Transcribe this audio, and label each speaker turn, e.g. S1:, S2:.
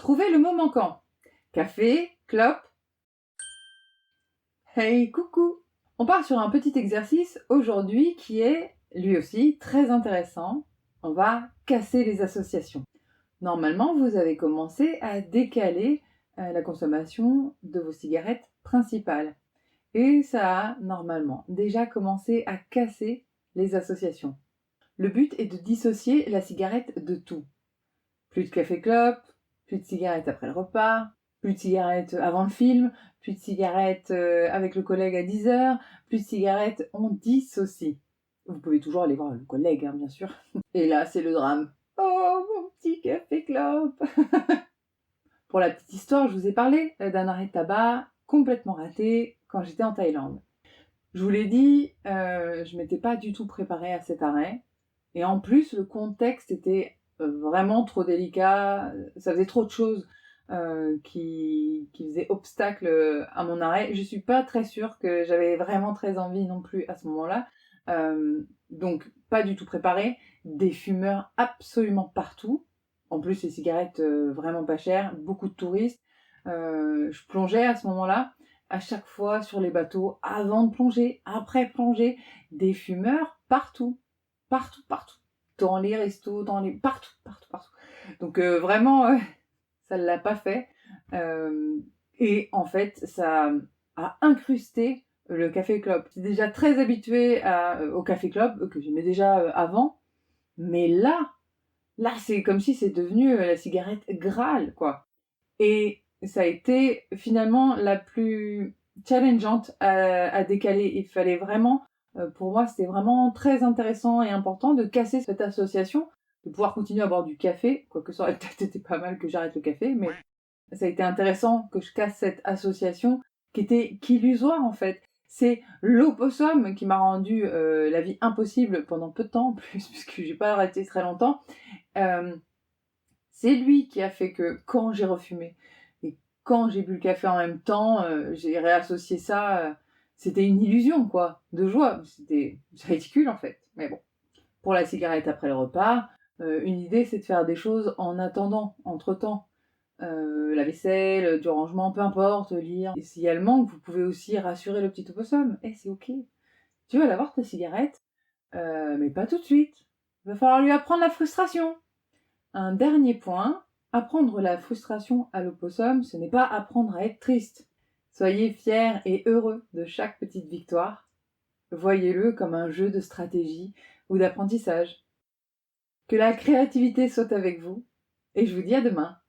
S1: Trouvez le mot manquant. Café, clope. Hey, coucou! On part sur un petit exercice aujourd'hui qui est, lui aussi, très intéressant. On va casser les associations. Normalement, vous avez commencé à décaler la consommation de vos cigarettes principales. Et ça a, normalement, déjà commencé à casser les associations. Le but est de dissocier la cigarette de tout. Plus de café-clope, plus de cigarettes après le repas, plus de cigarettes avant le film, plus de cigarettes avec le collègue à 10h, plus de cigarettes, on dissocie. Vous pouvez toujours aller voir le collègue, hein, bien sûr. Et là, c'est le drame. Oh, mon petit café-clope. Pour la petite histoire, je vous ai parlé d'un arrêt de tabac complètement raté quand j'étais en Thaïlande. Je vous l'ai dit, je m'étais pas du tout préparée à cet arrêt. Et en plus, le contexte était vraiment trop délicat. Ça faisait trop de choses qui faisaient obstacle à mon arrêt. Je suis pas très sûre que j'avais vraiment très envie non plus à ce moment-là. Donc, pas du tout préparée. Des fumeurs absolument partout. En plus, les cigarettes vraiment pas chères. Beaucoup de touristes. Je plongeais à ce moment-là. À chaque fois sur les bateaux, avant de plonger, après plonger, des fumeurs partout. Partout, partout. Dans les restos, partout, partout, partout. Donc vraiment, ça ne l'a pas fait. Et en fait, ça a incrusté le café club. J'étais déjà très habituée au café club, que j'aimais déjà avant. Mais là, c'est comme si c'est devenu la cigarette Graal, quoi. Et ça a été finalement la plus challengeante à décaler. Il fallait vraiment, pour moi, c'était vraiment très intéressant et important de casser cette association, de pouvoir continuer à boire du café, quoique ça aurait peut-être été pas mal que j'arrête le café, mais ça a été intéressant que je casse cette association qui était qu'illusoire en fait. C'est l'opossum qui m'a rendu la vie impossible pendant peu de temps en plus, puisque j'ai pas arrêté très longtemps. C'est lui qui a fait que quand j'ai refumé et quand j'ai bu le café en même temps, j'ai réassocié ça. C'était une illusion, quoi, de joie. C'était ridicule, en fait. Mais bon, pour la cigarette après le repas, une idée, c'est de faire des choses en attendant, entre-temps. La vaisselle, du rangement, peu importe, lire. Et s'il y a le manque, vous pouvez aussi rassurer le petit opossum. Eh, c'est ok. Tu vas l'avoir, ta cigarette, mais pas tout de suite. Il va falloir lui apprendre la frustration. Un dernier point, apprendre la frustration à l'opossum, ce n'est pas apprendre à être triste. Soyez fiers et heureux de chaque petite victoire. Voyez-le comme un jeu de stratégie ou d'apprentissage. Que la créativité soit avec vous, et je vous dis à demain.